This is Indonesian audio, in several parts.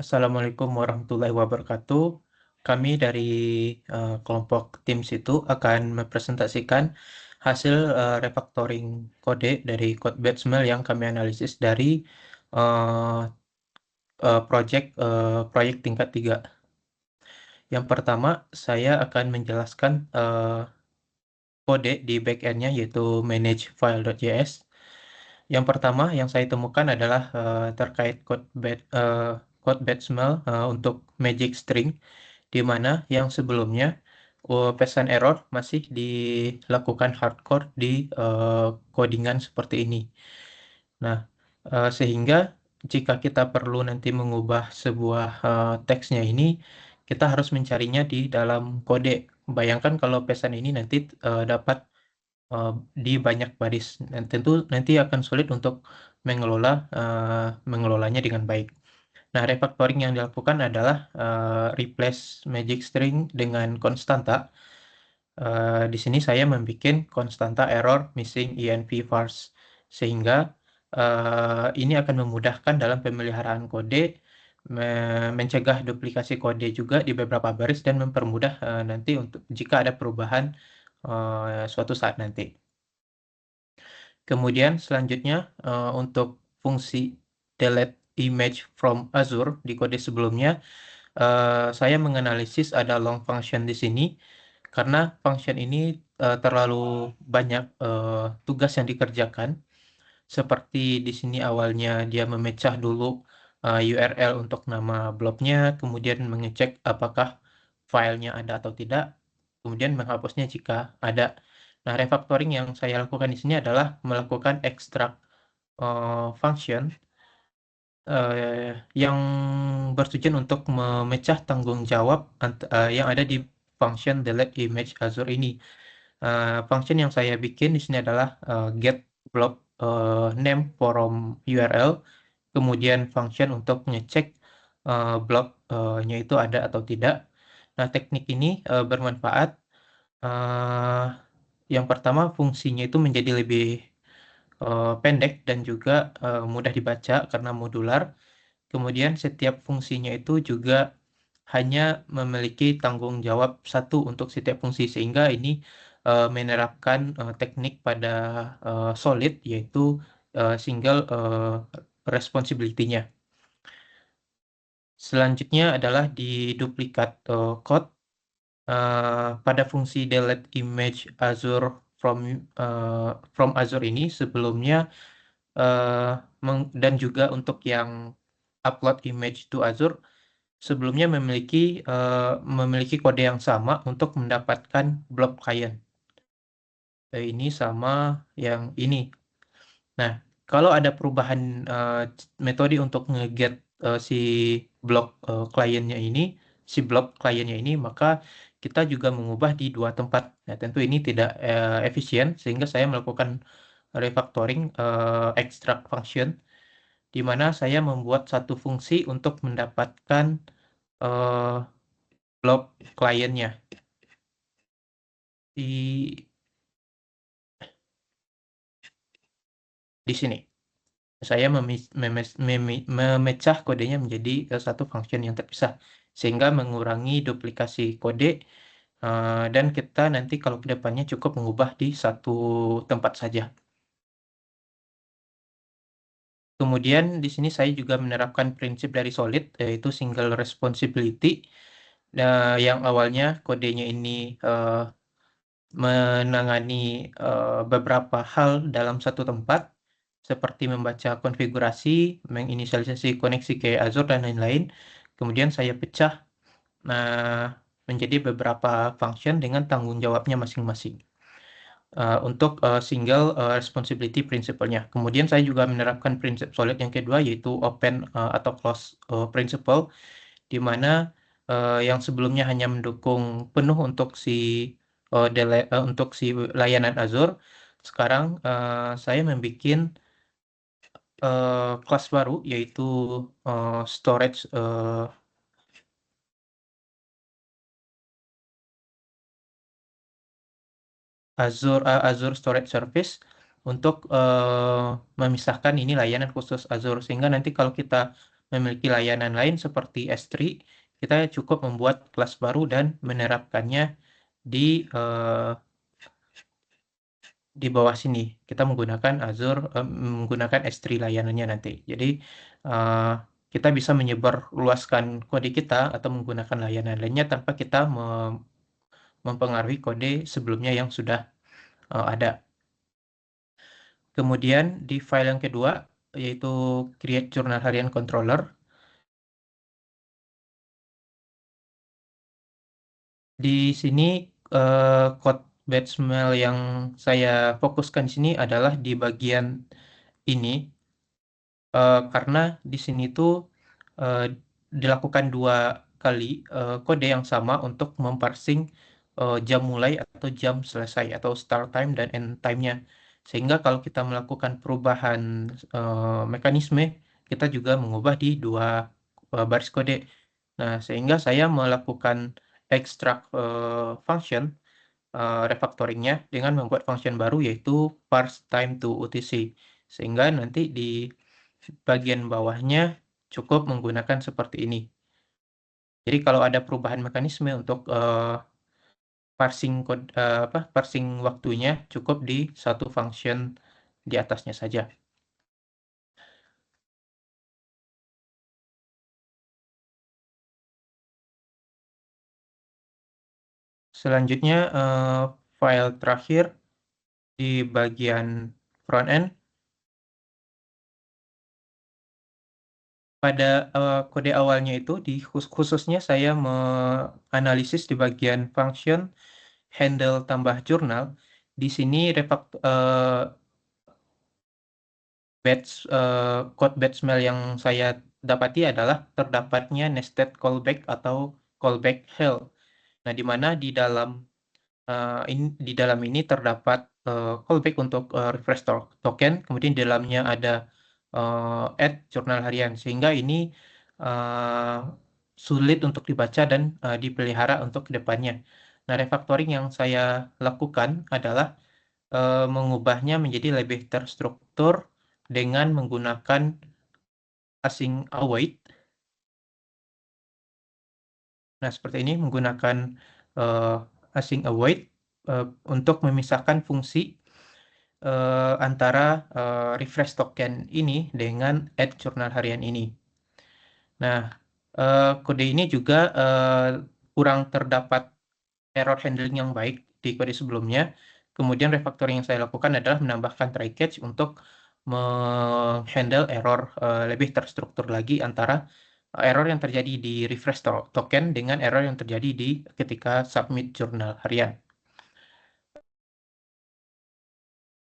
Assalamualaikum warahmatullahi wabarakatuh. Kami dari kelompok tim situ akan mempresentasikan hasil refactoring kode dari CodeBatchMel yang kami analisis dari uh, proyek tingkat 3. Yang pertama, saya akan menjelaskan kode di backend-nya yaitu managefile.js. Yang pertama yang saya temukan adalah terkait CodeBatchMel untuk magic string, di mana yang sebelumnya pesan error masih dilakukan hardcore di codingan seperti ini. Nah, sehingga jika kita perlu nanti mengubah sebuah teksnya ini, kita harus mencarinya di dalam kode. Bayangkan kalau pesan ini nanti dapat eh, di banyak baris. Dan tentu nanti akan sulit untuk mengelolanya dengan baik. Nah, refactoring yang dilakukan adalah replace magic string dengan konstanta. Di sini saya membuat konstanta error missing env vars, sehingga ini akan memudahkan dalam pemeliharaan kode, mencegah duplikasi kode juga di beberapa baris, dan mempermudah nanti untuk jika ada perubahan suatu saat nanti. Kemudian selanjutnya untuk fungsi delete image from Azure di kode sebelumnya, saya menganalisis ada long function di sini karena function ini terlalu banyak tugas yang dikerjakan. Seperti di sini awalnya dia memecah dulu URL untuk nama blognya, kemudian mengecek apakah filenya ada atau tidak, kemudian menghapusnya jika ada. Nah, refactoring yang saya lakukan di sini adalah melakukan extract function yang bertujuan untuk memecah tanggung jawab yang ada di function delete image Azure ini. Function yang saya bikin di sini adalah get block name from URL, kemudian function untuk ngecek blog-nya itu ada atau tidak. Nah, teknik ini bermanfaat. eh, yang pertama, fungsinya itu menjadi lebih pendek dan juga mudah dibaca karena modular. Kemudian setiap fungsinya itu juga hanya memiliki tanggung jawab satu untuk setiap fungsi, sehingga ini menerapkan teknik pada Solid, yaitu single responsibility-nya. Selanjutnya adalah di duplikat code pada fungsi delete image Azure from Azure ini sebelumnya, eh, dan juga untuk yang upload image to Azure sebelumnya memiliki kode yang sama untuk mendapatkan blog client. Ini sama yang ini. Nah, kalau ada perubahan metode untuk nge-get si blog kliennya ini, maka kita juga mengubah di dua tempat. Nah, tentu ini tidak efisien, sehingga saya melakukan refactoring extract function, di mana saya membuat satu fungsi untuk mendapatkan eh, blog kliennya. Di di sini saya memecah kodenya menjadi satu function yang terpisah, sehingga mengurangi duplikasi kode, dan kita nanti kalau ke depannya cukup mengubah di satu tempat saja. Kemudian di sini saya juga menerapkan prinsip dari Solid, yaitu single responsibility. Yang awalnya kodenya ini eh, menangani beberapa hal dalam satu tempat, seperti membaca konfigurasi, menginisialisasi koneksi ke Azure, dan lain-lain. Kemudian saya pecah menjadi beberapa function dengan tanggung jawabnya masing-masing untuk single responsibility principle-nya. Kemudian saya juga menerapkan prinsip Solid yang kedua, yaitu open atau close principle, di mana yang sebelumnya hanya mendukung penuh untuk untuk si layanan Azure, sekarang saya membuat kelas baru, yaitu storage Azure Storage Service untuk memisahkan ini layanan khusus Azure, sehingga nanti kalau kita memiliki layanan lain seperti S3, kita cukup membuat kelas baru dan menerapkannya di eh, di bawah sini. Kita menggunakan Azure, menggunakan S3 layanannya nanti. Jadi eh, kita bisa menyebar luaskan kode kita atau menggunakan layanan lainnya tanpa kita mempengaruhi kode sebelumnya yang sudah ada. Kemudian di file yang kedua, yaitu create jurnal harian controller. Di sini code Batchmail yang saya fokuskan di sini adalah di bagian ini, karena di sini tuh eh, dilakukan dua kali kode yang sama untuk memparsing jam mulai atau jam selesai atau start time dan end time-nya. Sehingga kalau kita melakukan perubahan mekanisme, kita juga mengubah di dua baris kode. Nah, sehingga saya melakukan extract function refactoringnya dengan membuat function baru yaitu parse time to UTC. Sehingga nanti di bagian bawahnya cukup menggunakan seperti ini. Jadi kalau ada perubahan mekanisme untuk parsing waktunya cukup di satu function di atasnya saja. Selanjutnya file terakhir di bagian front end. Pada kode awalnya itu khususnya saya menganalisis di bagian function handle tambah jurnal. Di sini code batch mail yang saya dapati adalah terdapatnya nested callback atau callback hell. Nah, di mana di dalam ini terdapat callback untuk refresh token, kemudian di dalamnya ada add jurnal harian, sehingga ini uh, sulit untuk dibaca dan dipelihara untuk kedepannya. Nah, refactoring yang saya lakukan adalah mengubahnya menjadi lebih terstruktur dengan menggunakan async await. Nah, seperti ini menggunakan uh, async await untuk memisahkan fungsi antara refresh token ini dengan add jurnal harian ini. Nah, kode ini juga kurang terdapat error handling yang baik di kode sebelumnya. Kemudian refactoring yang saya lakukan adalah menambahkan try catch untuk menghandle error lebih terstruktur lagi antara error yang terjadi di refresh token dengan error yang terjadi di ketika submit jurnal harian.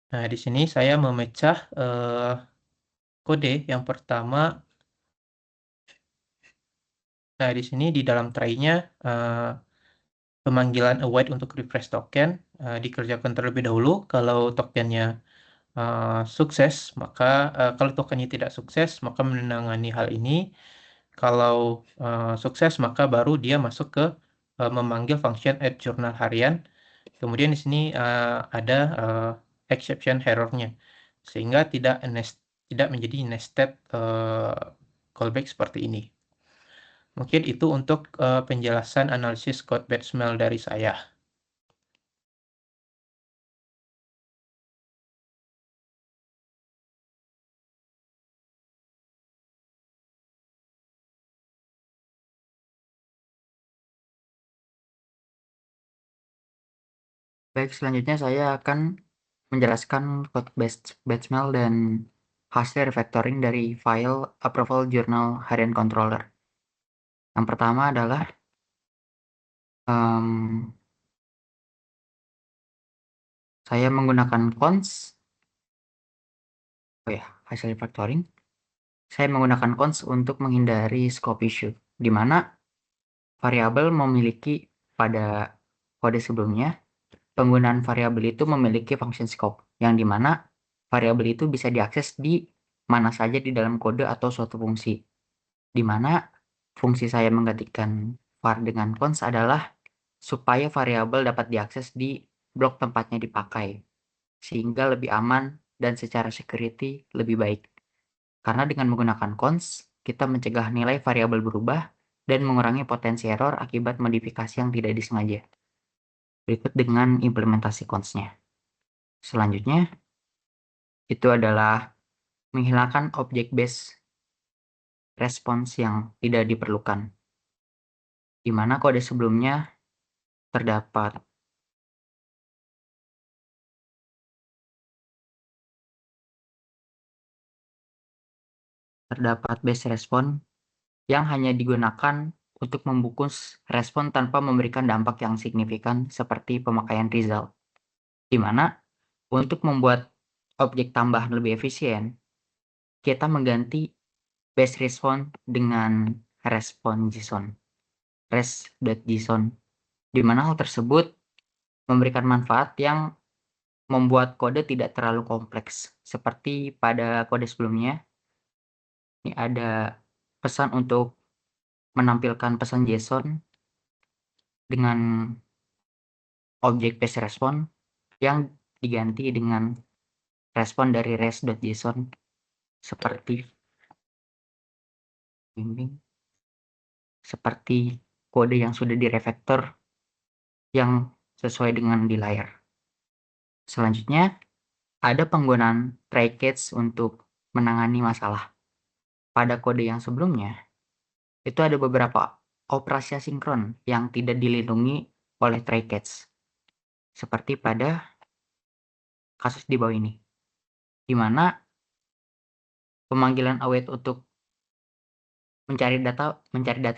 Nah, di sini saya memecah kode yang pertama. Nah, di sini di dalam try-nya pemanggilan await untuk refresh token dikerjakan terlebih dahulu. Kalau tokennya sukses, maka kalau tokennya tidak sukses, maka menangani hal ini. Kalau sukses, maka baru dia masuk ke memanggil function add jurnal harian. Kemudian di sini ada exception error-nya, sehingga tidak menjadi nested callback seperti ini. Mungkin itu untuk penjelasan analisis code batch mail dari saya. Baik, selanjutnya saya akan menjelaskan code batchmail dan hasil refactoring dari file approval journal harian controller. Yang pertama adalah saya menggunakan cons. Hasil refactoring. Saya menggunakan cons untuk menghindari scope issue, di mana variabel memiliki pada kode sebelumnya, penggunaan variabel itu memiliki function scope, yang dimana variabel itu bisa diakses di mana saja di dalam kode atau suatu fungsi. Di mana fungsi saya menggantikan var dengan cons adalah supaya variabel dapat diakses di blok tempatnya dipakai, sehingga lebih aman dan secara security lebih baik. Karena dengan menggunakan cons, kita mencegah nilai variabel berubah dan mengurangi potensi error akibat modifikasi yang tidak disengaja. Berikut dengan implementasi cons-nya. Selanjutnya, itu adalah menghilangkan objek base response yang tidak diperlukan, di mana kode sebelumnya terdapat base response yang hanya digunakan untuk membungkus respon tanpa memberikan dampak yang signifikan seperti pemakaian result, di mana untuk membuat objek tambahan lebih efisien, kita mengganti base response dengan respon JSON, res.json, di mana hal tersebut memberikan manfaat yang membuat kode tidak terlalu kompleks. Seperti pada kode sebelumnya, ini ada pesan untuk menampilkan pesan JSON dengan objek base response yang diganti dengan respon dari res.json seperti kode yang sudah direfactor yang sesuai dengan di layar. Selanjutnya, ada penggunaan try catch untuk menangani masalah. Pada kode yang sebelumnya, itu ada beberapa operasi asinkron yang tidak dilindungi oleh try catch. Seperti pada kasus di bawah ini, di mana pemanggilan await untuk mencari data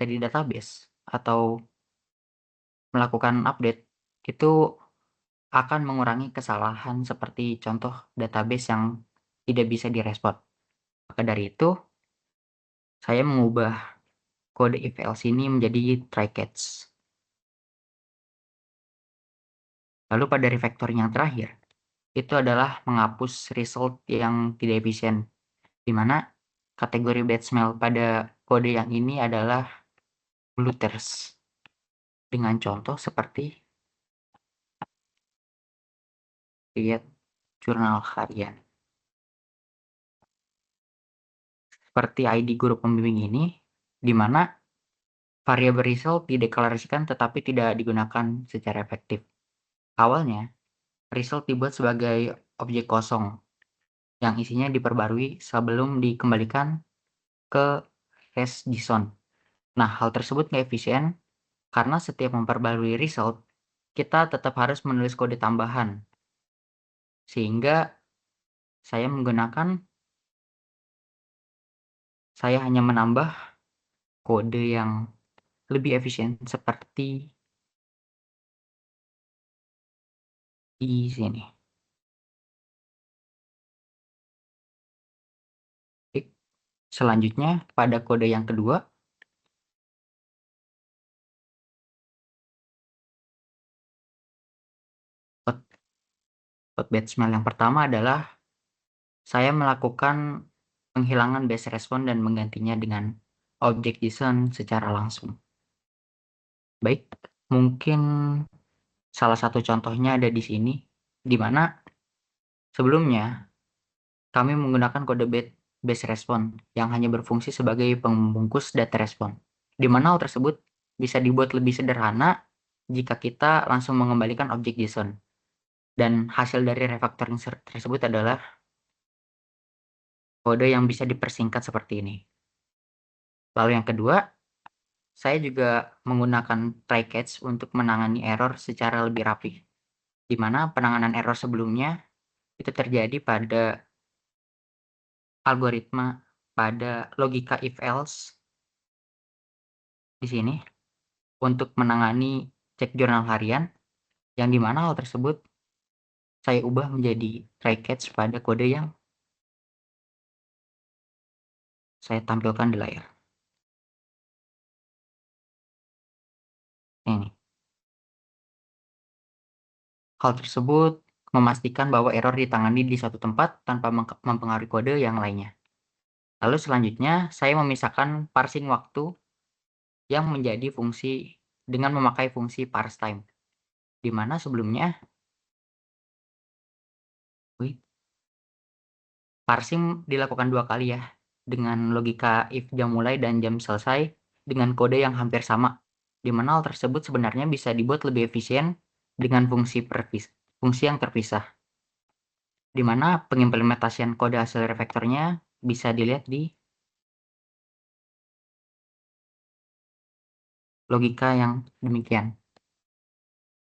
di database atau melakukan update itu akan mengurangi kesalahan seperti contoh database yang tidak bisa direspon. Maka dari itu, saya mengubah kode if else ini menjadi try catch. Lalu pada refactoring yang terakhir, itu adalah menghapus result yang tidak efisien, di mana kategori bad smell pada kode yang ini adalah bloaters. Dengan contoh seperti lihat jurnal harian. Seperti ID guru pembimbing ini, di mana variabel result dideklarasikan tetapi tidak digunakan secara efektif. Awalnya, result dibuat sebagai objek kosong yang isinya diperbarui sebelum dikembalikan ke res.json. Nah, hal tersebut nggak efisien karena setiap memperbarui result, kita tetap harus menulis kode tambahan. Sehingga saya hanya menambah kode yang lebih efisien seperti di sini. Selanjutnya, pada kode yang kedua, bad smell yang pertama adalah saya melakukan penghilangan base response dan menggantinya dengan objek JSON secara langsung. Baik, mungkin salah satu contohnya ada di sini, di mana sebelumnya kami menggunakan kode base response yang hanya berfungsi sebagai pembungkus data respon, di mana hal tersebut bisa dibuat lebih sederhana jika kita langsung mengembalikan objek JSON. Dan hasil dari refactoring tersebut adalah kode yang bisa dipersingkat seperti ini. Lalu yang kedua, saya juga menggunakan try catch untuk menangani error secara lebih rapi, di mana penanganan error sebelumnya itu terjadi pada algoritma pada logika if else di sini untuk menangani cek jurnal harian, yang dimana hal tersebut saya ubah menjadi try catch pada kode yang saya tampilkan di layar. Ini. Hal tersebut memastikan bahwa error ditangani di satu tempat tanpa mempengaruhi kode yang lainnya. Lalu selanjutnya, saya memisahkan parsing waktu yang menjadi fungsi dengan memakai fungsi parse time, di mana sebelumnya parsing dilakukan 2 kali ya, dengan logika if jam mulai dan jam selesai dengan kode yang hampir sama, di mana hal tersebut sebenarnya bisa dibuat lebih efisien dengan fungsi yang terpisah, di mana pengimplementasian kode hasil refaktornya bisa dilihat di logika yang demikian,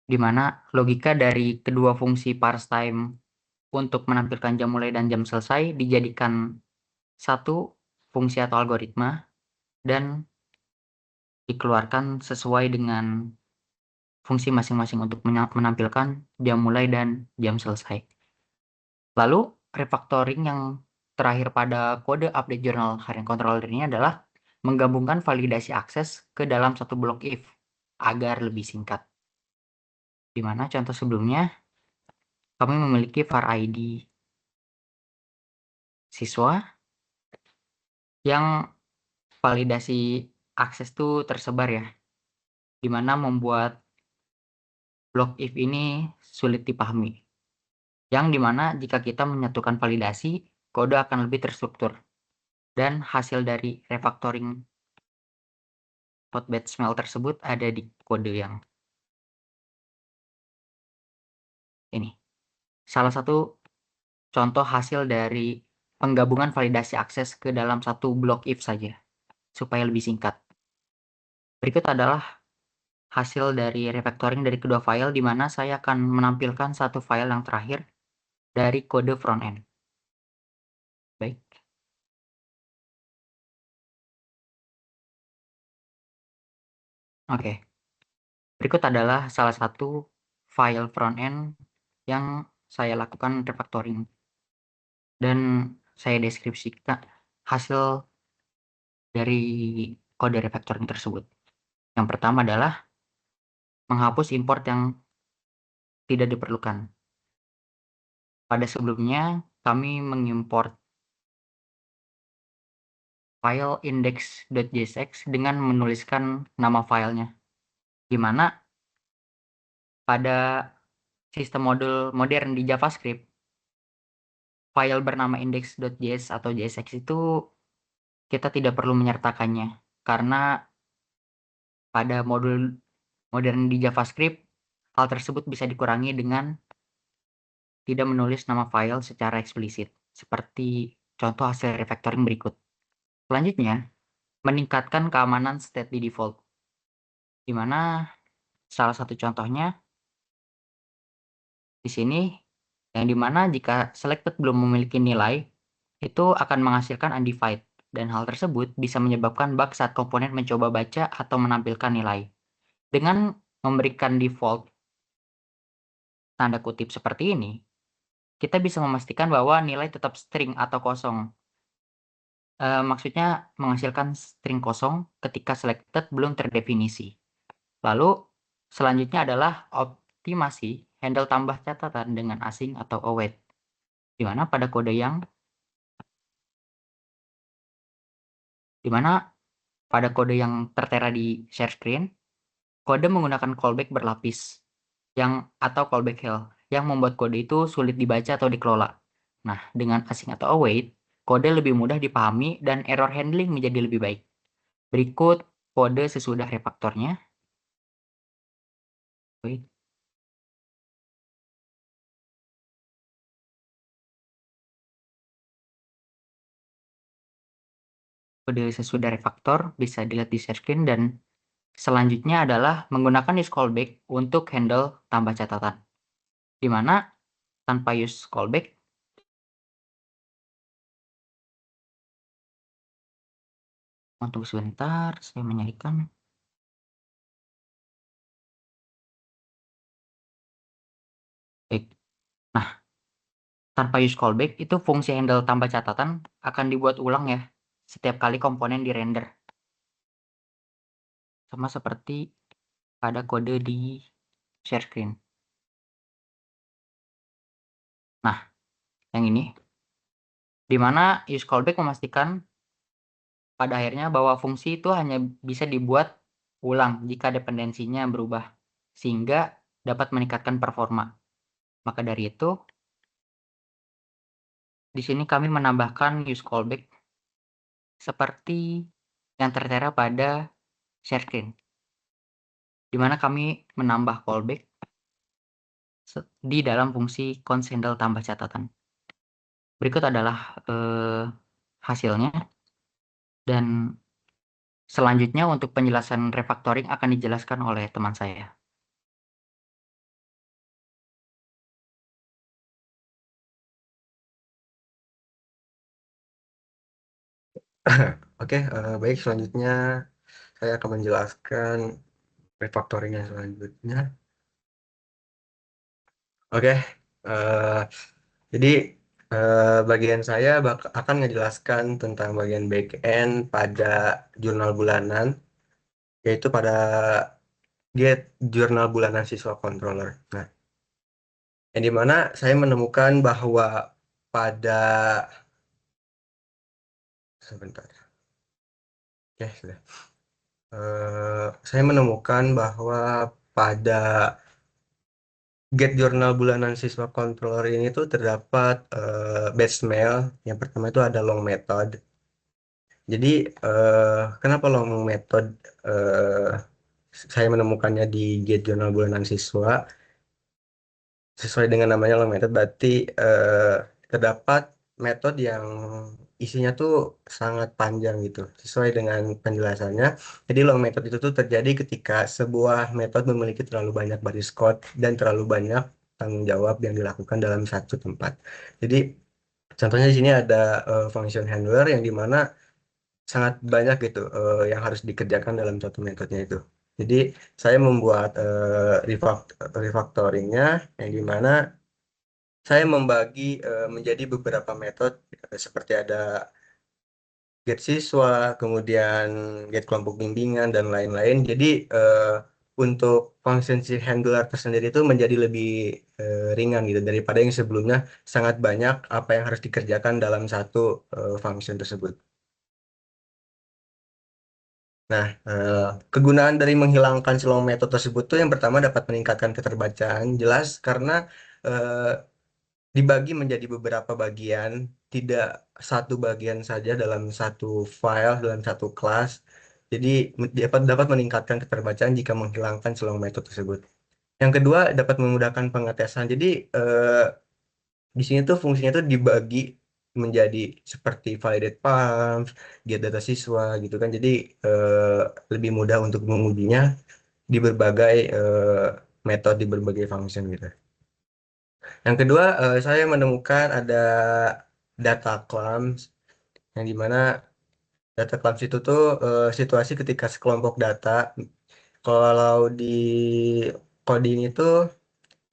di mana logika dari kedua fungsi parse time untuk menampilkan jam mulai dan jam selesai dijadikan satu fungsi atau algoritma dan dikeluarkan sesuai dengan fungsi masing-masing untuk menampilkan jam mulai dan jam selesai. Lalu, refactoring yang terakhir pada kode update journal harian controller ini adalah menggabungkan validasi akses ke dalam satu blok if agar lebih singkat. Di mana contoh sebelumnya, kami memiliki var ID siswa yang validasi akses itu tersebar ya, di mana membuat blok if ini sulit dipahami. Yang dimana jika kita menyatukan validasi, kode akan lebih terstruktur. Dan hasil dari refactoring hotbed smell tersebut ada di kode yang ini. Salah satu contoh hasil dari penggabungan validasi akses ke dalam satu blok if saja, supaya lebih singkat. Berikut adalah hasil dari refactoring dari kedua file, di mana saya akan menampilkan satu file yang terakhir dari kode frontend. Baik. Oke. Berikut adalah salah satu file frontend yang saya lakukan refactoring. Dan saya deskripsikan hasil dari kode refactoring tersebut. Yang pertama adalah menghapus import yang tidak diperlukan. Pada sebelumnya, kami mengimport file index.jsx dengan menuliskan nama filenya, di mana pada sistem modul modern di JavaScript, file bernama index.js atau JSX itu kita tidak perlu menyertakannya, karena pada modul modern di JavaScript, hal tersebut bisa dikurangi dengan tidak menulis nama file secara eksplisit, seperti contoh hasil refactoring berikut. Selanjutnya, meningkatkan keamanan state di default, di mana salah satu contohnya di sini, yang dimana jika selected belum memiliki nilai, itu akan menghasilkan undefined, dan hal tersebut bisa menyebabkan bug saat komponen mencoba baca atau menampilkan nilai. Dengan memberikan default tanda kutip seperti ini, kita bisa memastikan bahwa nilai tetap string atau kosong. Maksudnya menghasilkan string kosong ketika selected belum terdefinisi. Lalu, selanjutnya adalah optimasi handle tambah catatan dengan asing atau await, di mana pada kode yang tertera di share screen, kode menggunakan callback berlapis atau callback hell yang membuat kode itu sulit dibaca atau dikelola. Nah, dengan asing atau await, kode lebih mudah dipahami dan error handling menjadi lebih baik. Berikut kode sesudah refaktornya. Wait. Kode sesudah refaktor bisa dilihat di share screen, dan selanjutnya adalah menggunakan use callback untuk handle tambah catatan, di mana tanpa use callback, tunggu sebentar, saya menyarikan. Baik. Nah, tanpa use callback, itu fungsi handle tambah catatan akan dibuat ulang ya, setiap kali komponen di render. Sama seperti pada kode di share screen. Nah, yang ini, di mana use callback memastikan pada akhirnya bahwa fungsi itu hanya bisa dibuat ulang jika dependensinya berubah, sehingga dapat meningkatkan performa. Maka dari itu, di sini kami menambahkan use callback seperti yang tertera pada share screen, di mana kami menambah callback di dalam fungsi const handle tambah catatan. Berikut adalah hasilnya, dan selanjutnya untuk penjelasan refactoring akan dijelaskan oleh teman saya. Oke, baik, selanjutnya saya akan menjelaskan refactoring yang selanjutnya. Oke, eh, jadi bagian saya akan ngejelaskan tentang bagian backend pada jurnal bulanan, yaitu pada get jurnal bulanan siswa controller. Nah, yang dimana saya menemukan bahwa pada sebentar, ya sudah. Saya menemukan bahwa pada get jurnal bulanan siswa controller ini tuh terdapat batch mail. Yang pertama itu ada long method. Jadi kenapa long method saya menemukannya di get jurnal bulanan siswa sesuai dengan namanya long method, berarti terdapat metode yang isinya tuh sangat panjang gitu sesuai dengan penjelasannya. Jadi long method itu tuh terjadi ketika sebuah metode memiliki terlalu banyak baris code dan terlalu banyak tanggung jawab yang dilakukan dalam satu tempat. Jadi contohnya di sini ada function handler yang dimana sangat banyak gitu yang harus dikerjakan dalam satu metodenya itu. Jadi saya membuat refactoringnya yang dimana saya membagi menjadi beberapa metode seperti ada get siswa, kemudian get kelompok bimbingan dan lain-lain. Jadi untuk function si handler tersendiri itu menjadi lebih ringan gitu daripada yang sebelumnya sangat banyak apa yang harus dikerjakan dalam satu function tersebut. Nah, kegunaan dari menghilangkan selong metode tersebut tuh yang pertama dapat meningkatkan keterbacaan, jelas karena eh, dibagi menjadi beberapa bagian, tidak satu bagian saja dalam satu file, dalam satu kelas. Jadi dapat dapat meningkatkan keterbacaan jika menghilangkan selong metode tersebut. Yang kedua dapat memudahkan pengetesan. Jadi di sini tuh fungsinya tuh dibagi menjadi seperti validate pumps, get data siswa gitu kan. Jadi lebih mudah untuk mengujinya di berbagai metode, di berbagai function gitu. Yang kedua, saya menemukan ada data claims yang dimana data claims itu tuh situasi ketika sekelompok data, kalau di coding itu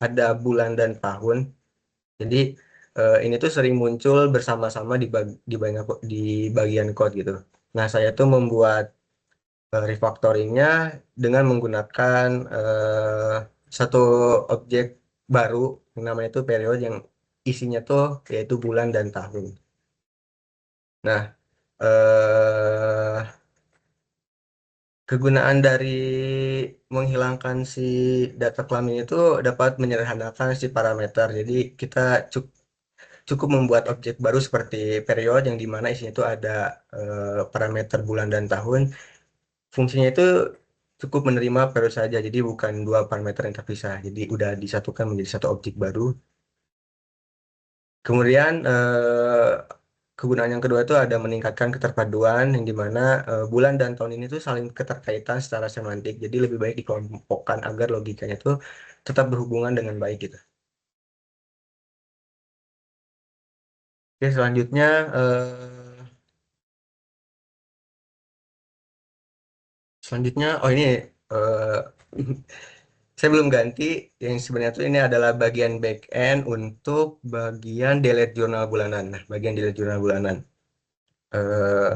ada bulan dan tahun. Jadi ini tuh sering muncul bersama-sama di banyak di bagian code gitu. Nah, saya tuh membuat refactoringnya dengan menggunakan satu objek baru yang namanya itu period yang isinya tuh yaitu bulan dan tahun. Nah, kegunaan dari menghilangkan si data kelamin itu dapat menyederhanakan si parameter. Jadi kita cukup membuat objek baru seperti period yang dimana isinya itu ada parameter bulan dan tahun. Fungsinya itu cukup menerima period saja. Jadi bukan dua parameter yang terpisah. Jadi udah disatukan menjadi satu objek baru. Kemudian kegunaan yang kedua itu ada meningkatkan keterpaduan yang dimana bulan dan tahun ini tuh saling keterkaitan secara semantik. Jadi lebih baik dikelompokkan agar logikanya tuh tetap berhubungan dengan baik gitu. Oke, selanjutnya oh ini eh, saya belum ganti. Yang sebenarnya tuh ini adalah bagian back end untuk bagian delete jurnal bulanan. Nah, bagian delete jurnal bulanan. Eh,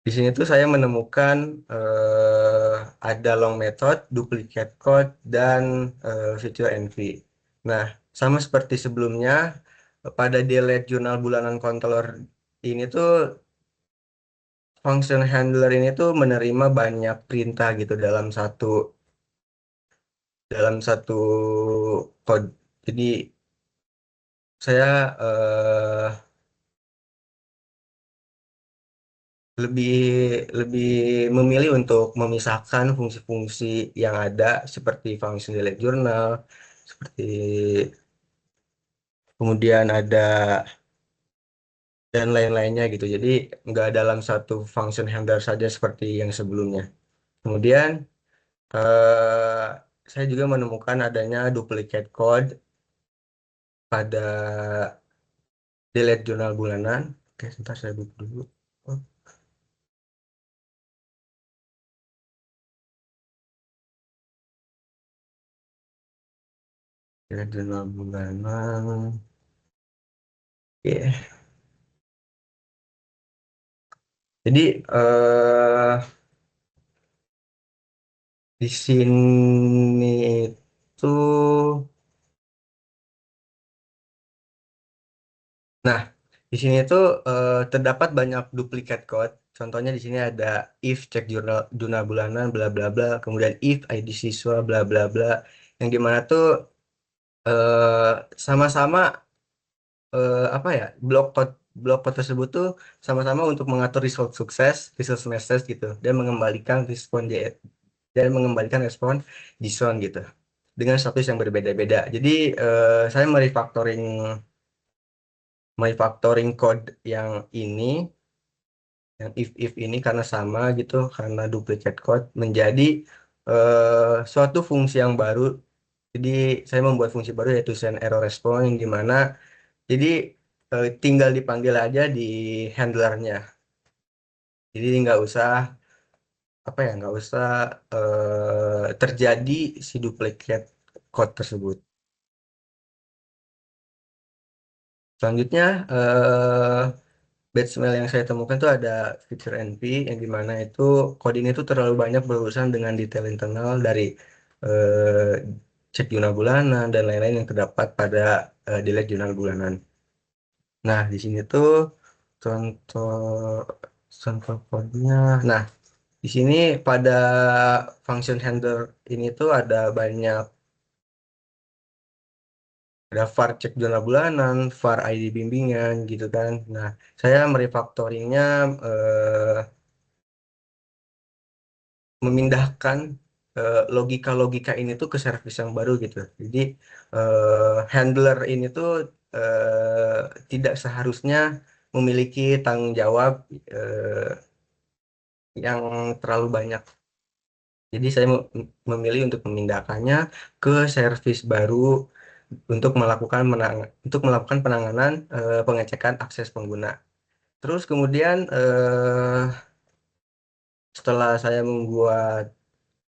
Di sini tuh saya menemukan ada long method, duplicate code, dan feature envy. Nah, sama seperti sebelumnya, pada delete jurnal bulanan controller ini tuh function handler ini tuh menerima banyak perintah gitu dalam satu code. Jadi saya lebih lebih memilih untuk memisahkan fungsi-fungsi yang ada seperti function delete journal, seperti kemudian ada dan lain-lainnya gitu. Jadi nggak dalam satu function handler saja seperti yang sebelumnya. Kemudian eh, saya juga menemukan adanya duplicate code pada delete jurnal bulanan. Oke, sebentar saya buka dulu. Oh, delete jurnal bulanan. Oke. Jadi di sini itu, nah di sini tuh terdapat banyak duplikat code. Contohnya di sini ada if cek jurnal jurnal bulanan bla bla bla, kemudian if ID siswa bla bla bla, yang dimana tuh eh, sama-sama apa ya blok code tersebut tuh sama-sama untuk mengatur result sukses, result message gitu, dan mengembalikan respon JSON gitu dengan status yang berbeda-beda. Jadi saya merefactoring code yang ini, yang if ini karena sama gitu, karena duplicate code menjadi suatu fungsi yang baru. Jadi saya membuat fungsi baru yaitu send error response, yang dimana jadi tinggal dipanggil aja di handlernya. Jadi nggak usah apa ya, nggak usah terjadi si duplicate code tersebut. Selanjutnya bad smell yang saya temukan tuh ada feature NP, yang dimana itu kode ini tuh terlalu banyak berurusan dengan detail internal dari eh, cek jurnal bulanan dan lain-lain yang terdapat pada delete jurnal bulanan. Nah, di sini tuh contoh contoh kodenya. Nah, di sini pada function handler ini tuh ada var cek zona bulanan, var ID bimbingan gitu kan. Nah, saya merefactoringnya memindahkan logika-logika ini tuh ke service yang baru gitu. Jadi handler ini tuh tidak seharusnya memiliki tanggung jawab yang terlalu banyak. Jadi saya memilih untuk memindahkannya ke service baru untuk melakukan penanganan pengecekan akses pengguna. Terus kemudian setelah saya membuat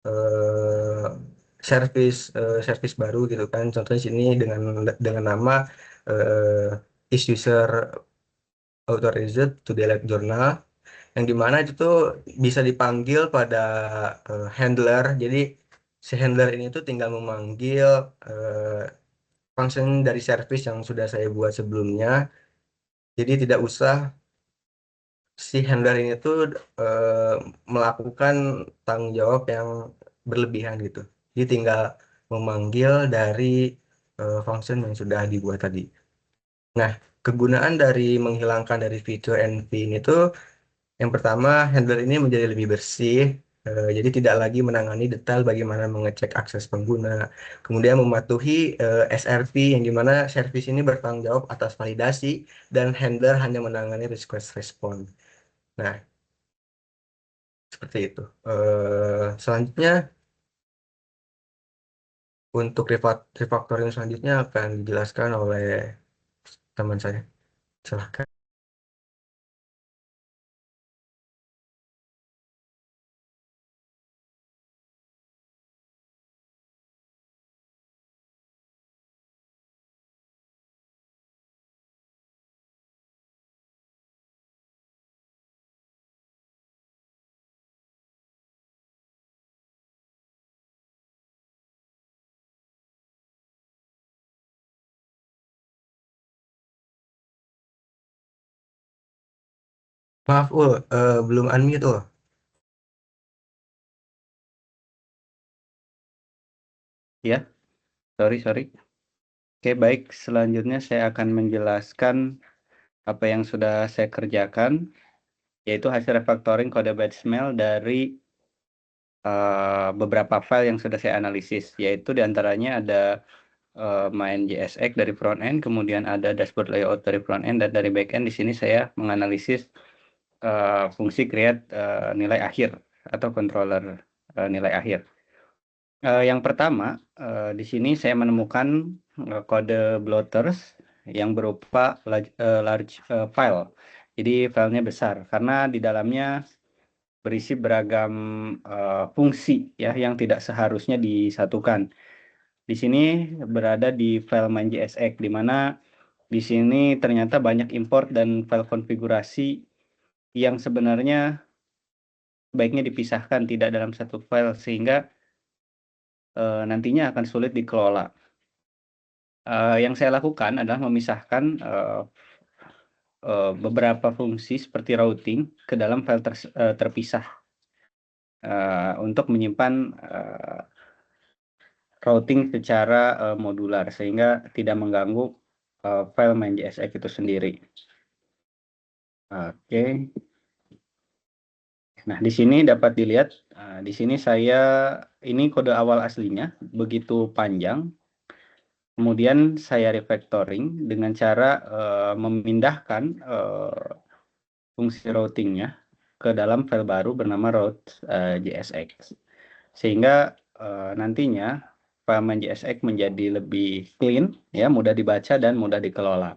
eh, service baru gitu kan, contohnya sini dengan nama is user authorized to delete journal, yang dimana itu tuh bisa dipanggil pada handler. Jadi si handler ini tuh tinggal memanggil function dari service yang sudah saya buat sebelumnya. Jadi tidak usah si handler ini tuh eh, melakukan tanggung jawab yang berlebihan gitu. Jadi tinggal memanggil dari function yang sudah dibuat tadi. Nah, kegunaan dari menghilangkan dari fitur NV ini tuh, yang pertama, handler ini menjadi lebih bersih. Jadi tidak lagi menangani detail bagaimana mengecek akses pengguna. Kemudian mematuhi SRP, yang dimana service ini bertanggung jawab atas validasi dan handler hanya menangani request response. Nah, seperti itu. Selanjutnya, untuk refactoring selanjutnya akan dijelaskan oleh teman saya. Silahkan. Maaf, belum unmute, Ya, sorry. Oke, baik. Selanjutnya saya akan menjelaskan apa yang sudah saya kerjakan, yaitu hasil refactoring kode Batchmail dari beberapa file yang sudah saya analisis, yaitu diantaranya ada main JSX dari front end, kemudian ada dashboard layout dari front end, dan dari back end di sini saya menganalisis fungsi create nilai akhir atau controller nilai akhir. Yang pertama, di sini saya menemukan kode bloaters yang berupa large file. Jadi filenya besar karena di dalamnya berisi beragam fungsi ya yang tidak seharusnya disatukan. Di sini berada di file main.jsx, di mana di sini ternyata banyak import dan file konfigurasi yang sebenarnya baiknya dipisahkan, tidak dalam satu file, sehingga nantinya akan sulit dikelola. Yang saya lakukan adalah memisahkan beberapa fungsi seperti routing ke dalam file terpisah untuk menyimpan routing secara modular sehingga tidak mengganggu file main.jsx itu sendiri. Oke. Nah, di sini dapat dilihat, di sini ini kode awal aslinya begitu panjang. Kemudian saya refactoring dengan cara memindahkan fungsi routingnya ke dalam file baru bernama route.jsx. Sehingga nantinya file main.jsx menjadi lebih clean, ya, mudah dibaca dan mudah dikelola.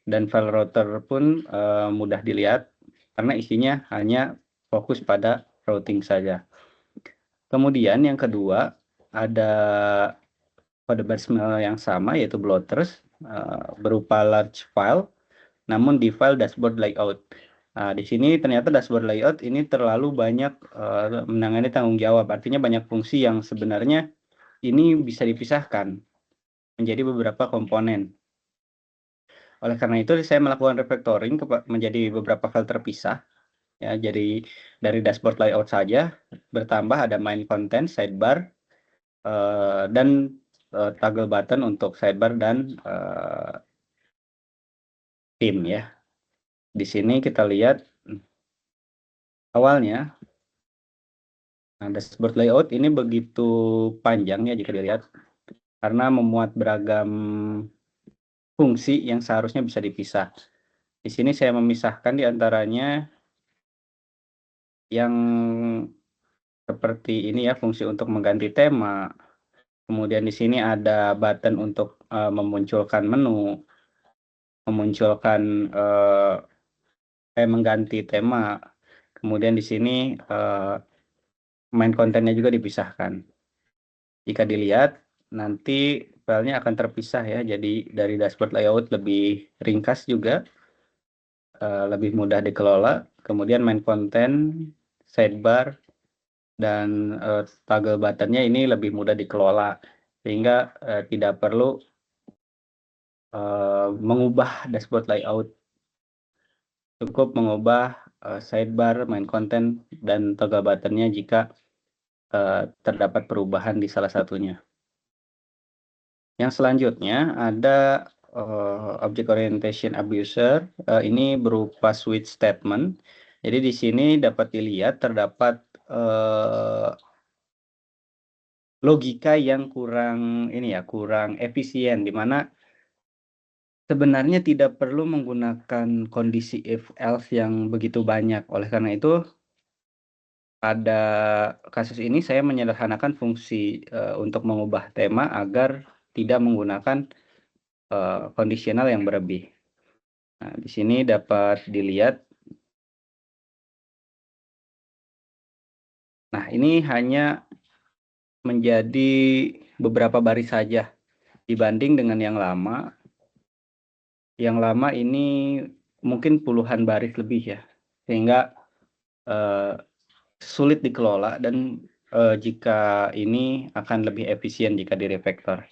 Dan file router pun mudah dilihat karena isinya hanya fokus pada routing saja. Kemudian yang kedua ada kode Batchmail yang sama, yaitu bloaters berupa large file, namun di file dashboard layout. Nah, di sini ternyata dashboard layout ini terlalu banyak menangani tanggung jawab, artinya banyak fungsi yang sebenarnya ini bisa dipisahkan menjadi beberapa komponen. Oleh karena itu, saya melakukan refactoring menjadi beberapa file terpisah. Ya, jadi dari dashboard layout saja bertambah ada main content, sidebar, dan toggle button untuk sidebar dan theme ya. Di sini kita lihat awalnya dashboard layout ini begitu panjang ya jika dilihat karena memuat beragam fungsi yang seharusnya bisa dipisah. Di sini saya memisahkan di antaranya yang seperti ini ya, fungsi untuk mengganti tema. Kemudian di sini ada button untuk memunculkan menu, memunculkan mengganti tema. Kemudian di sini main kontennya juga dipisahkan. Jika dilihat nanti filenya akan terpisah ya. Jadi dari dashboard layout lebih ringkas juga, lebih mudah dikelola. Kemudian main konten, sidebar, dan toggle buttonnya ini lebih mudah dikelola sehingga tidak perlu mengubah dashboard layout, cukup mengubah sidebar, main content, dan toggle buttonnya jika terdapat perubahan di salah satunya. Yang selanjutnya ada object orientation abuser, ini berupa switch statement. Jadi di sini dapat dilihat terdapat logika yang kurang efisien, di mana sebenarnya tidak perlu menggunakan kondisi if else yang begitu banyak. Oleh karena itu, pada kasus ini saya menyederhanakan fungsi untuk mengubah tema agar tidak menggunakan kondisional yang berlebih. Nah, di sini dapat dilihat. Nah, ini hanya menjadi beberapa baris saja dibanding dengan yang lama. Yang lama ini mungkin puluhan baris lebih ya, sehingga sulit dikelola dan jika ini akan lebih efisien jika di refactor.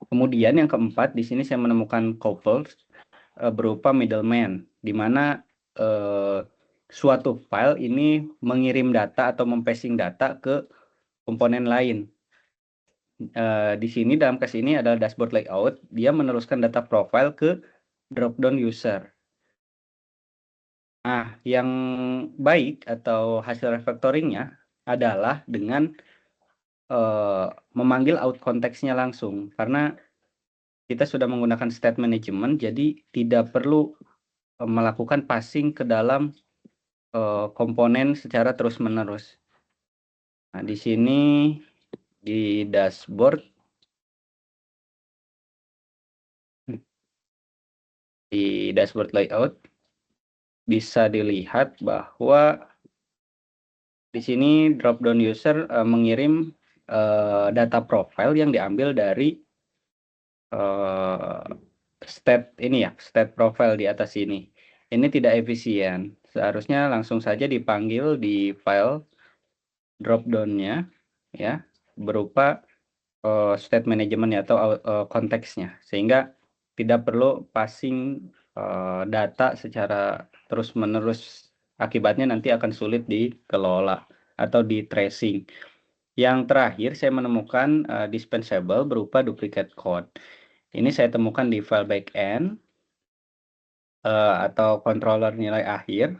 Kemudian yang keempat, di sini saya menemukan couples berupa middleman, di mana suatu file ini mengirim data atau mempasing data ke komponen lain. Di sini dalam case ini adalah dashboard layout, dia meneruskan data profile ke dropdown user. Nah, yang baik atau hasil refactoringnya adalah dengan memanggil out konteksnya langsung, karena kita sudah menggunakan state management, jadi tidak perlu melakukan passing ke dalam komponen secara terus-menerus. Nah, di sini di dashboard, layout bisa dilihat bahwa di sini drop down user mengirim data profile yang diambil dari state profile di atas ini. Ini tidak efisien. Seharusnya langsung saja dipanggil di file drop down-nya ya, berupa state management atau konteksnya, sehingga tidak perlu passing data secara terus-menerus. Akibatnya nanti akan sulit dikelola atau di tracing. Yang terakhir, saya menemukan dispensable berupa duplicate code. Ini saya temukan di file backend atau controller nilai akhir.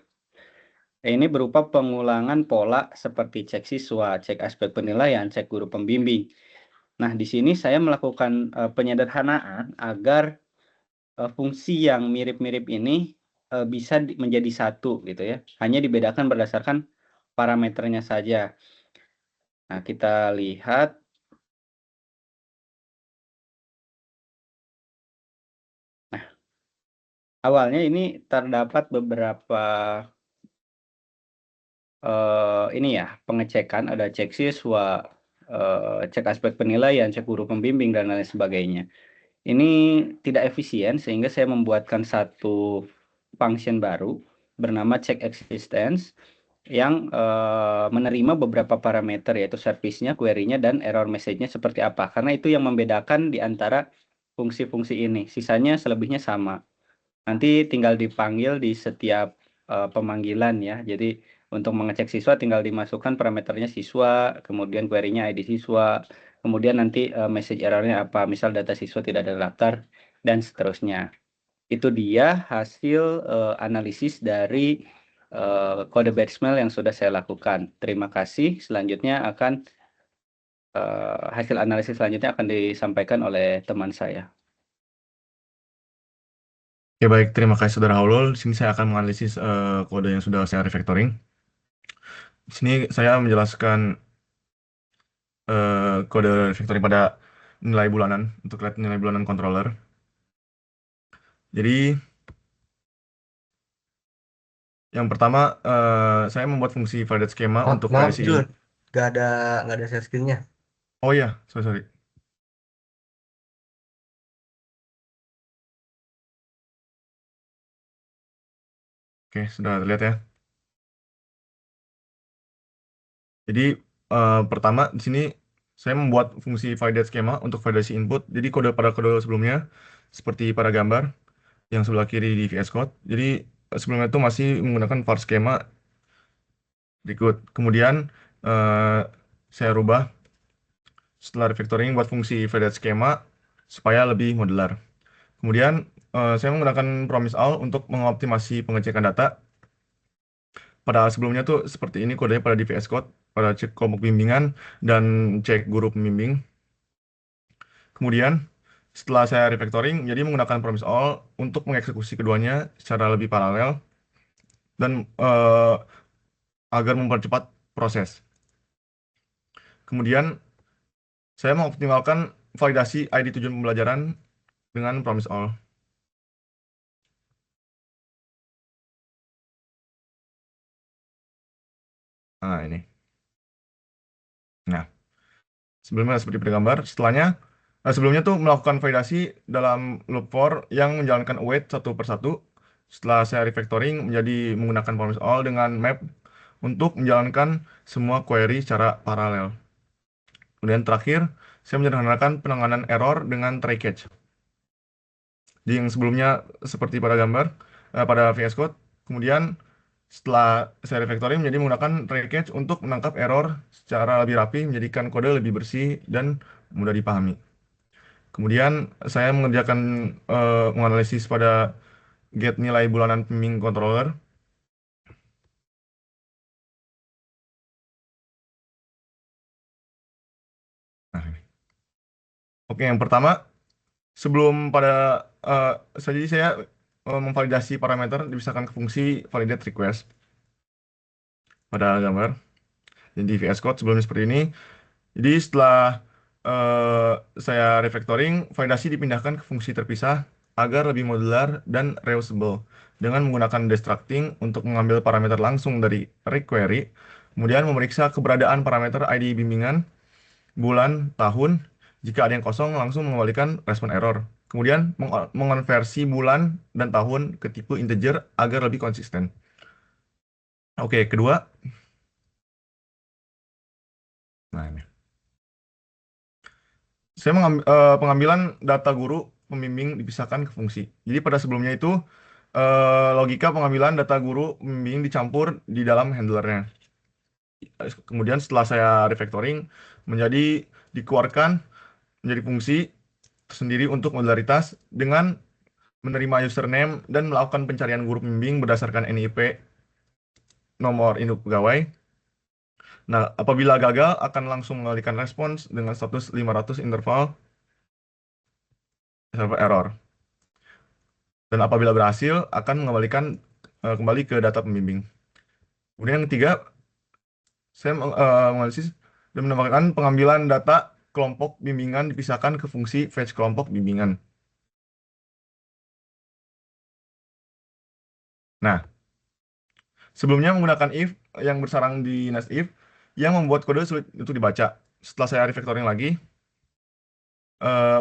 Ini berupa pengulangan pola seperti cek siswa, cek aspek penilaian, cek guru pembimbing. Nah, di sini saya melakukan penyederhanaan agar fungsi yang mirip-mirip ini bisa menjadi satu gitu ya. Hanya dibedakan berdasarkan parameternya saja. Nah, kita lihat. Nah, awalnya ini terdapat beberapa ini ya, pengecekan, ada cek siswa, cek aspek penilaian, cek guru pembimbing, dan lain sebagainya. Ini tidak efisien, sehingga saya membuatkan satu function baru bernama check existence yang menerima beberapa parameter, yaitu service-nya, query-nya, dan error message-nya seperti apa. Karena itu yang membedakan di antara fungsi-fungsi ini. Sisanya selebihnya sama. Nanti tinggal dipanggil di setiap pemanggilan ya. Jadi untuk mengecek siswa tinggal dimasukkan parameternya siswa, kemudian query-nya ID siswa, kemudian nanti message error-nya apa, misal data siswa tidak ada daftar, dan seterusnya. Itu dia hasil analisis dari kode Batchmail yang sudah saya lakukan. Terima kasih. Selanjutnya hasil analisis selanjutnya akan disampaikan oleh teman saya. Oke, baik. Terima kasih, Saudara Haulul. Di sini saya akan menganalisis kode yang sudah saya refactoring. Di sini saya menjelaskan kode refactoring pada nilai bulanan, untuk lihat nilai bulanan controller. Jadi, yang pertama, saya membuat fungsi validate schema untuk Maaf, validasi. Jun. Nggak ada share screen-nya. Oh iya, sorry. Oke, sudah terlihat ya. Jadi, pertama di sini saya membuat fungsi validate schema untuk validasi input. Jadi pada kode sebelumnya seperti pada gambar yang sebelah kiri di VS Code. Jadi sebelumnya itu masih menggunakan var schema berikut. Kemudian saya rubah setelah refactoring buat fungsi validate schema supaya lebih modular. Kemudian saya menggunakan promise all untuk mengoptimasi pengecekan data. Pada sebelumnya tuh seperti ini kodenya pada di VS Code, pada cek kelompok bimbingan dan cek guru pembimbing. Kemudian setelah saya refactoring, jadi menggunakan promise all untuk mengeksekusi keduanya secara lebih paralel dan agar mempercepat proses. Kemudian saya mengoptimalkan validasi ID tujuan pembelajaran dengan promise all. Nah, ini. Nah, sebelumnya seperti pada gambar, sebelumnya tuh melakukan validasi dalam loop for yang menjalankan await satu persatu. Setelah saya refactoring menjadi menggunakan promise all dengan map untuk menjalankan semua query secara paralel. Kemudian terakhir, saya menyederhanakan penanganan error dengan try catch. Jadi yang sebelumnya seperti pada gambar, pada VS Code, kemudian setelah saya refactoring menjadi menggunakan try catch untuk menangkap error secara lebih rapi, menjadikan kode lebih bersih dan mudah dipahami. Kemudian saya mengerjakan menganalisis pada get nilai bulanan pembimbing controller. Oke, yang pertama, sebelum pada jadi saya memvalidasi parameter dipisahkan ke fungsi validate request pada gambar. Jadi di VS Code sebelumnya seperti ini. Jadi setelah saya refactoring, validasi dipindahkan ke fungsi terpisah agar lebih modular dan reusable dengan menggunakan destructing untuk mengambil parameter langsung dari requery, kemudian memeriksa keberadaan parameter ID bimbingan, bulan, tahun. Jika ada yang kosong, langsung mengembalikan respon error. Kemudian mengonversi bulan dan tahun ke tipe integer agar lebih konsisten. Oke, kedua. Nah, ini. Saya pengambilan data guru pembimbing dipisahkan ke fungsi. Jadi pada sebelumnya itu logika pengambilan data guru pembimbing dicampur di dalam handlernya. Kemudian setelah saya refactoring menjadi dikeluarkan menjadi fungsi tersendiri untuk modularitas dengan menerima username dan melakukan pencarian guru pembimbing berdasarkan NIP nomor induk pegawai. Nah, apabila gagal akan langsung mengalihkan respons dengan status 500 interval server error. Dan apabila berhasil akan mengembalikan kembali ke data pembimbing. Kemudian yang ketiga, saya menganalisis dan menambahkan pengambilan data kelompok bimbingan dipisahkan ke fungsi fetch kelompok bimbingan. Nah, sebelumnya menggunakan if yang bersarang di nest if yang membuat kode sulit untuk dibaca. Setelah saya refactoring lagi,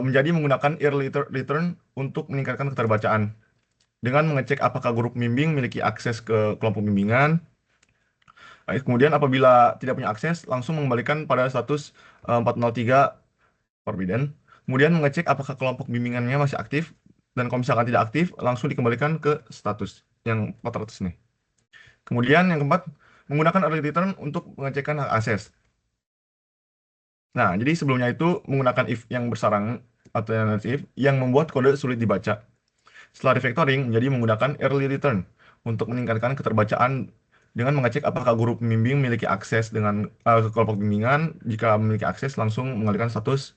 menjadi menggunakan early return untuk meningkatkan keterbacaan dengan mengecek apakah guru pembimbing memiliki akses ke kelompok bimbingan. Kemudian apabila tidak punya akses, langsung mengembalikan pada status 403 forbidden. Kemudian mengecek apakah kelompok bimbingannya masih aktif, dan kalau misalkan tidak aktif, langsung dikembalikan ke status yang 400 nih. Kemudian yang keempat, menggunakan early return untuk mengecekkan hak akses. Nah, jadi sebelumnya itu menggunakan if yang bersarang atau if yang membuat kode sulit dibaca. Setelah refactoring, menjadi menggunakan early return untuk meningkatkan keterbacaan dengan mengecek apakah guru pembimbing memiliki akses dengan ke kelompok bimbingan. Jika memiliki akses, langsung mengalihkan status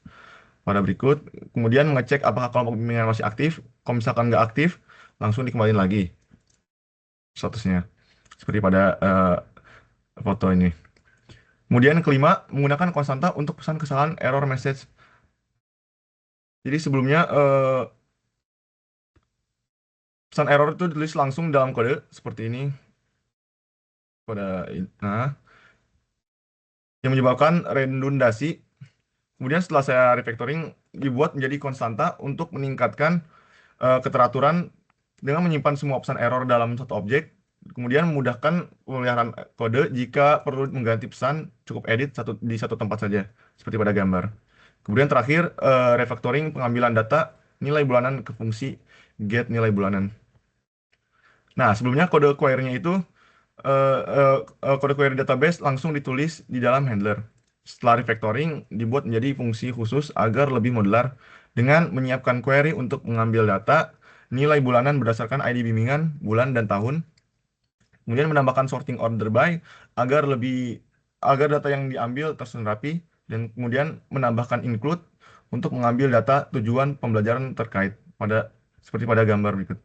pada berikut. Kemudian mengecek apakah kelompok bimbingan masih aktif. Kalau misalkan nggak aktif, langsung dikembalikan lagi statusnya. Seperti pada foto ini. Kemudian yang kelima, menggunakan konstanta untuk pesan kesalahan error message. Jadi sebelumnya pesan error itu ditulis langsung dalam kode seperti ini. Yang menyebabkan redundasi. Kemudian setelah saya refactoring, dibuat menjadi konstanta untuk meningkatkan keteraturan dengan menyimpan semua pesan error dalam satu objek. Kemudian memudahkan pemeliharaan kode jika perlu mengganti pesan, cukup edit di satu tempat saja, seperti pada gambar. Kemudian terakhir, refactoring pengambilan data nilai bulanan ke fungsi get nilai bulanan. Nah, sebelumnya kode query-nya itu kode query database langsung ditulis di dalam handler. Setelah refactoring, dibuat menjadi fungsi khusus agar lebih modular dengan menyiapkan query untuk mengambil data nilai bulanan berdasarkan ID bimbingan, bulan, dan tahun. Kemudian menambahkan sorting order by agar data yang diambil tersusun rapi, dan kemudian menambahkan include untuk mengambil data tujuan pembelajaran terkait seperti pada gambar berikut.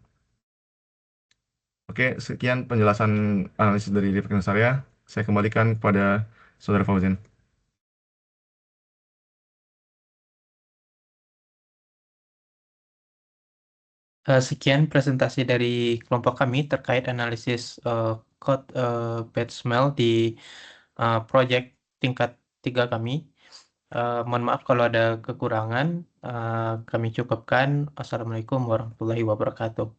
Oke, sekian penjelasan analisis dari refactoring saya. Saya kembalikan kepada Saudara Fauzan. Sekian presentasi dari kelompok kami terkait analisis code bad smell di project tingkat 3 kami. Mohon maaf kalau ada kekurangan. Kami cukupkan. Assalamualaikum warahmatullahi wabarakatuh.